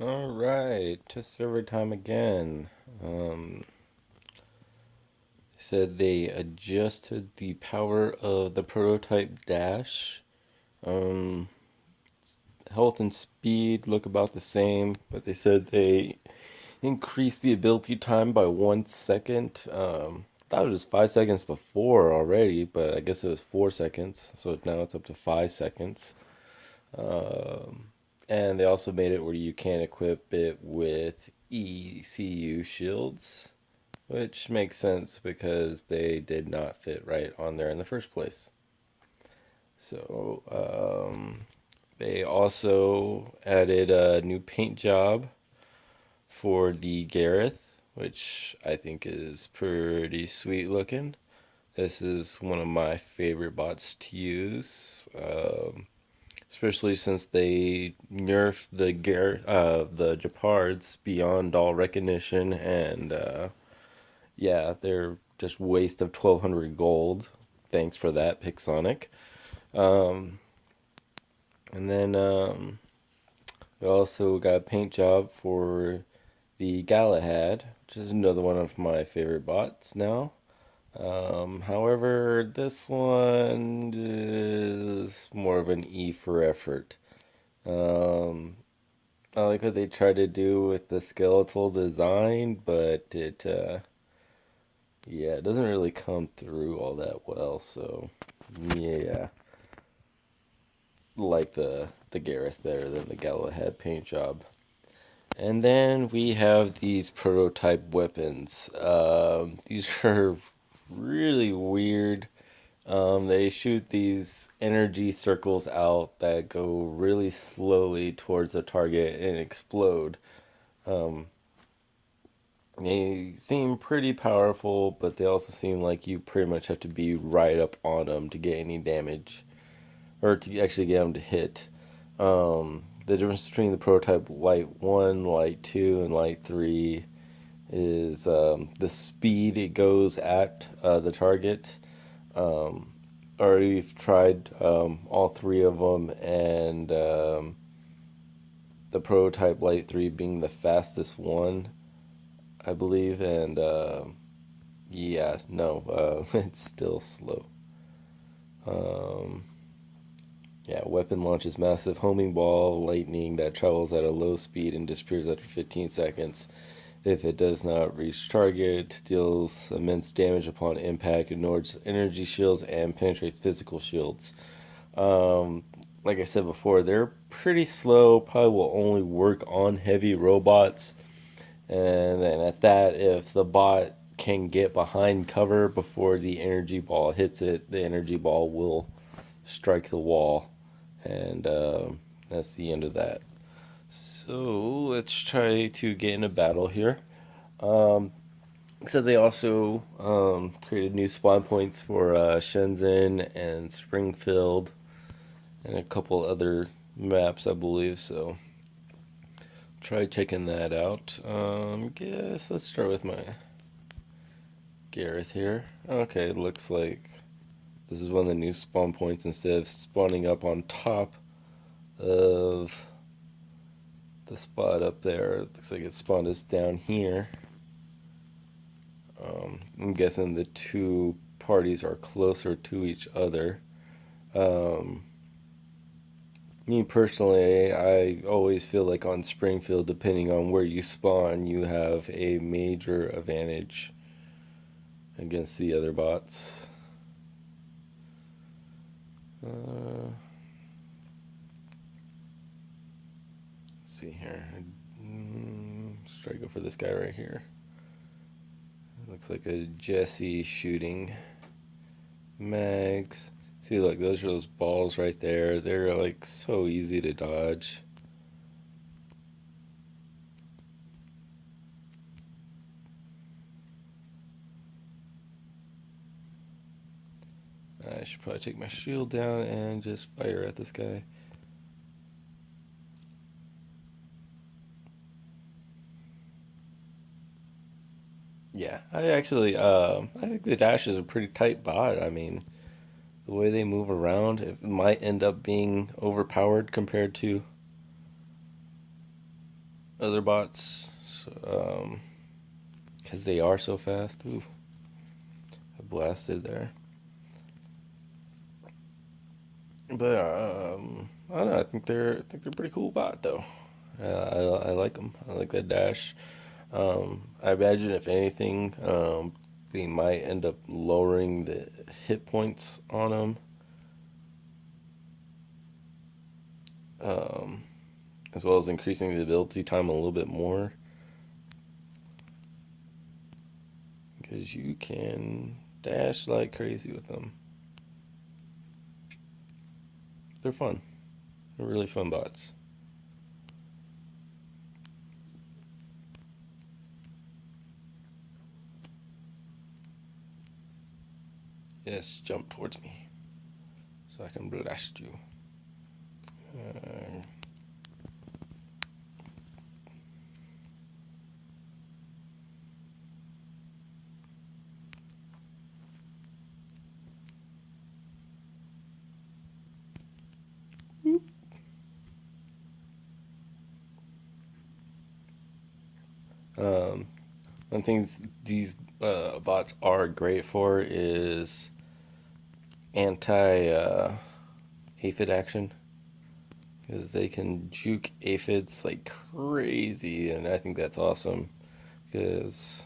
All right, test server time again. Um, Said they adjusted the power of the prototype dash. Um, Health and speed look about the same, but they said they increased the ability time by 1 second. Thought it was 5 seconds before already, but I guess it was 4 seconds, so now it's up to 5 seconds. Um, and they also made it where you can equip it with ECU shields, which makes sense because they did not fit right on there in the first place. So they also added a new paint job for the Gareth, which I think is pretty sweet looking. This is one of my favorite bots to use. Especially since they nerfed the Gepards beyond all recognition, and yeah, they're just waste of 1,200 gold. Thanks for that, Pixonic. Um, and then we also got a paint job for the Galahad, which is another one of my favorite bots now. However, this one is more of an E for effort. Um, I like what they try to do with the skeletal design, but yeah, it doesn't really come through all that well. So, yeah, like the Gareth better than the Galahad paint job. And then we have these prototype weapons. These are really weird. They shoot these energy circles out that go really slowly towards the target and explode. Um, They seem pretty powerful, but they also seem like you pretty much have to be right up on them to get any damage, or to actually get them to hit. The difference between the prototype Light 1, Light 2, and Light 3 is the speed it goes at the target. Um, Already we've tried all three of them, and the prototype Light 3 being the fastest one, I believe, and yeah, no, it's still slow. Um, yeah, weapon launches massive homing ball lightning that travels at a low speed and disappears after 15 seconds. If it does not reach target, deals immense damage upon impact, ignores energy shields, and penetrates physical shields. Um, like I said before, they're pretty slow. Probably will only work on heavy robots. And then at that, if the bot can get behind cover before the energy ball hits it, the energy ball will strike the wall. And that's the end of that. So let's try to get in a battle here. Um, so they also created new spawn points for Shenzhen and Springfield and a couple other maps, I believe. So try checking that out. Guess let's start with my Gareth here. Okay, it looks like this is one of the new spawn points. Instead of spawning up on top of the spot up there, it looks like it spawned us down here. I'm guessing the two parties are closer to each other. Um, Me personally, I always feel like on Springfield, depending on where you spawn, you have a major advantage against the other bots. Let's see here. Let's try to go for this guy right here. Looks like a Jesse shooting mags. See, look, those are those balls right there. They're like so easy to dodge. I should probably take my shield down and just fire at this guy. Yeah, I think the Dash is a pretty tight bot. I mean, the way they move around, it might end up being overpowered compared to other bots, because they are so fast. Ooh, I blasted there. But I don't know. I think they're pretty cool bot though. I like them. I like that dash. I imagine if anything, they might end up lowering the hit points on them, um, as well as increasing the ability time a little bit more, because you can dash like crazy with them. They're fun. They're really fun bots. Yes, jump towards me so I can blast you. Uh, um, one thing these bots are great for is anti aphid action, because they can juke aphids like crazy, and I think that's awesome. Because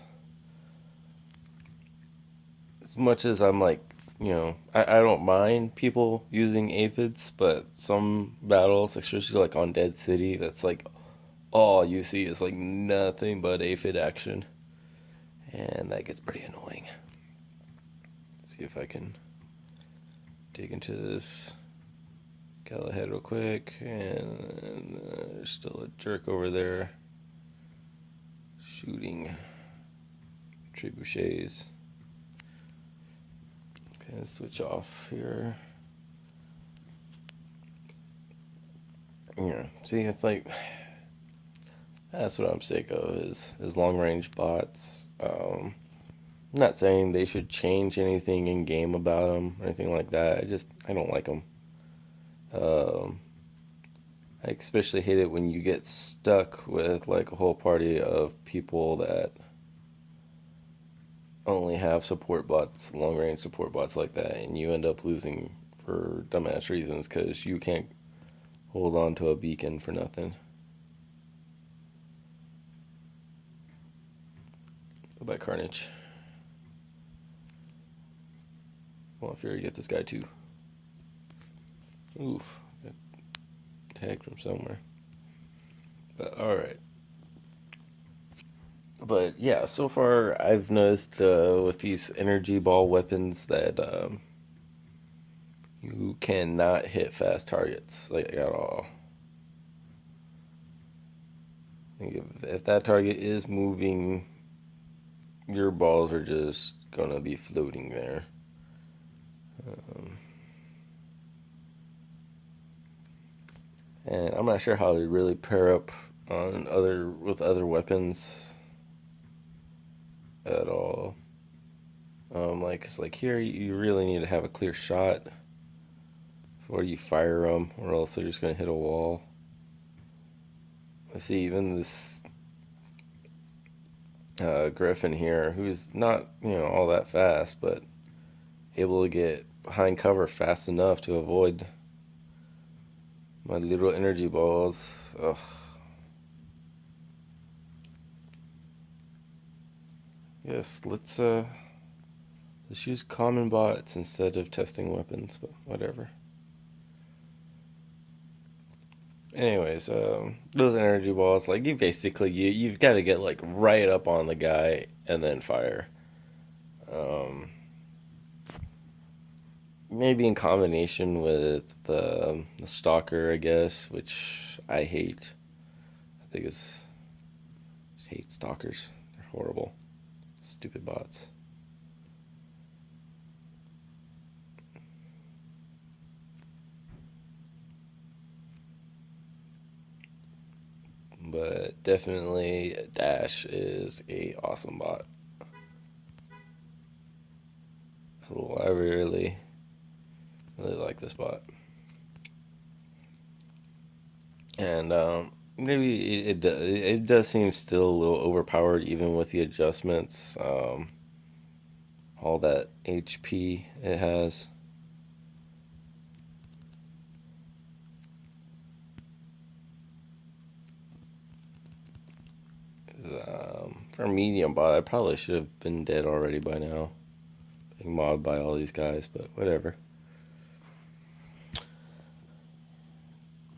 as much as I'm like, I don't mind people using aphids, but some battles, especially like on Dead City, that's like all you see is like nothing but aphid action, and that gets pretty annoying. Let's see if I can dig into this Galahad real quick, and there's still a jerk over there shooting trebuchets. Okay, let's switch off here. Yeah, see, it's like that's what I'm sick of is long range bots. I'm not saying they should change anything in game about them or anything like that. I don't like them. Um, I especially hate it when you get stuck with like a whole party of people that only have support bots, long range support bots like that, and you end up losing for dumbass reasons because you can't hold on to a beacon for nothing. Goodbye, Carnage. Well, if you're to get this guy too. Oof, got tagged from somewhere. But all right. But yeah, so far I've noticed with these energy ball weapons that you cannot hit fast targets like at all. If that target is moving, your balls are just gonna be floating there. Um, and I'm not sure how they really pair up on other with other weapons at all. Like it's like here you really need to have a clear shot before you fire them, or else they're just gonna hit a wall. I see even this Griffin here, who's not all that fast, but able to get behind cover fast enough to avoid my little energy balls. Ugh. Yes, let's use common bots instead of testing weapons, but whatever. Anyways, those energy balls, like you've got to get like right up on the guy and then fire. Um, Maybe in combination with the stalker, I guess, which I hate. I think just hate stalkers. They're horrible, stupid bots. But definitely, Dash is a awesome bot. I really like this bot. And maybe it does seem still a little overpowered even with the adjustments. All that HP it has. For medium bot, I probably should have been dead already by now. Being mobbed by all these guys, but whatever.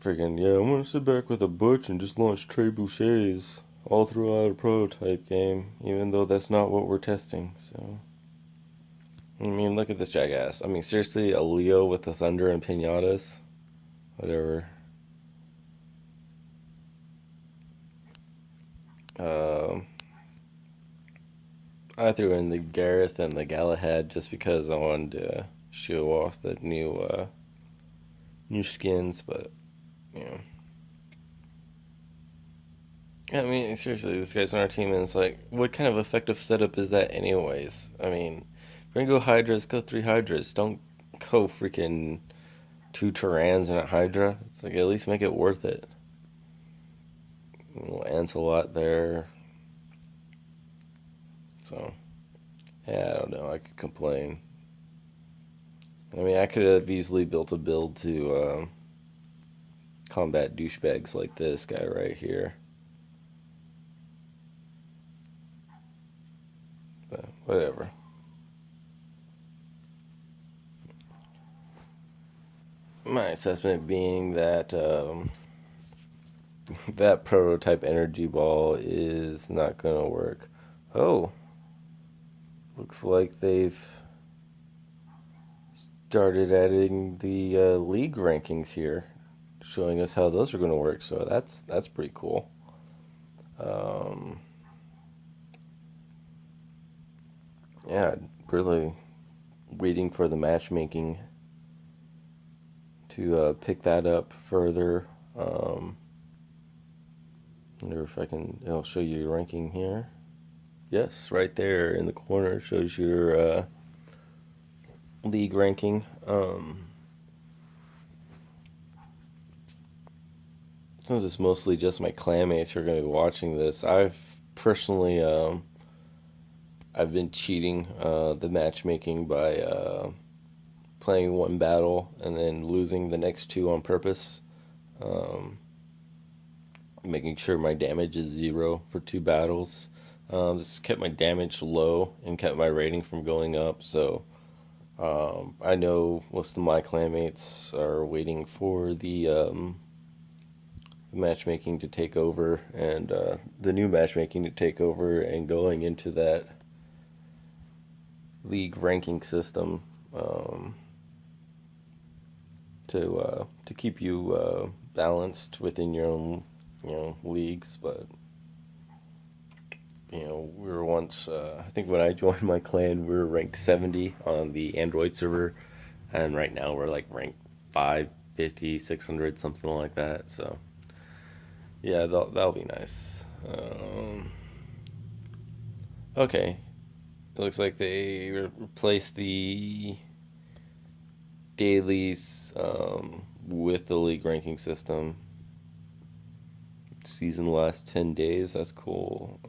Freaking yeah, I'm gonna sit back with a butch and just launch trebuchets all throughout a prototype game, even though that's not what we're testing. So, I mean, look at this jackass. I mean, seriously, a Leo with the thunder and pinatas, whatever. Um, I threw in the Gareth and the Galahad just because I wanted to show off the new skins, but you know. I mean, seriously, this guy's on our team, and it's like, what kind of effective setup is that, anyways? I mean, if we're gonna go Hydras, go three Hydras. Don't go freaking two Tyrans and a Hydra. It's like, at least make it worth it. A little Ancelot there. So, yeah, I don't know. I could complain. I mean, I could have easily built a build to combat douchebags like this guy right here. But whatever. My assessment being that that prototype energy ball is not going to work. Oh, looks like they've started adding the league rankings here, showing us how those are going to work. So that's pretty cool. Um, yeah, really waiting for the matchmaking to pick that up further. Wonder if I can. I'll show you your ranking here. Yes, right there in the corner shows your league ranking. Since it's mostly just my clanmates who are going to be watching this, I've been cheating the matchmaking by playing one battle and then losing the next two on purpose, um, making sure my damage is zero for two battles. This kept my damage low and kept my rating from going up. So I know most of my clanmates are waiting for the matchmaking to take over and the new matchmaking to take over and going into that league ranking system um, to keep you balanced within your own leagues. But we were once I think when I joined my clan we were ranked 70 on the Android server, and right now we're like ranked 550, 600, something like that. So yeah, that'll be nice. Okay, it looks like they replaced the dailies with the league ranking system. Season last 10 days. That's cool.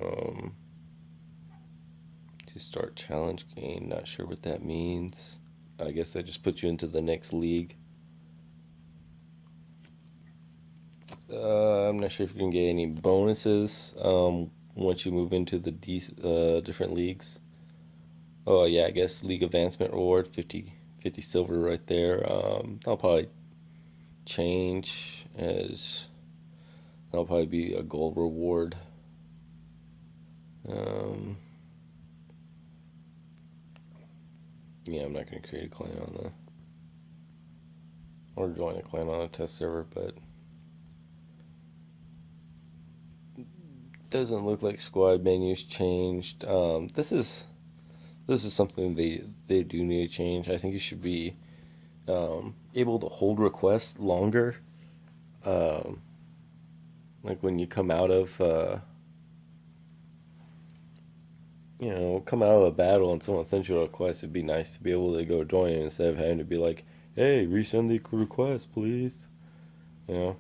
To start challenge game. Not sure what that means. I guess that just puts you into the next league. I'm not sure if you can get any bonuses once you move into the different leagues. Oh yeah, I guess league advancement reward 50 silver right there. That'll probably change as that'll probably be a gold reward. Um, yeah, I'm not gonna create a clan on the or join a clan on a test server, but doesn't look like squad menus changed. This is something they do need to change. I think you should be able to hold requests longer. Um, like when you come out of come out of a battle and someone sends you a request, it'd be nice to be able to go join it instead of having to be like, "Hey, resend the request, please." You know,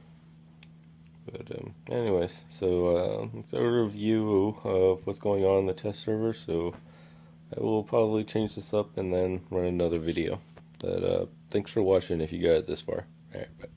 But anyways, so it's a review of what's going on in the test server. So I will probably change this up and then run another video. But thanks for watching if you got it this far. All right, bye.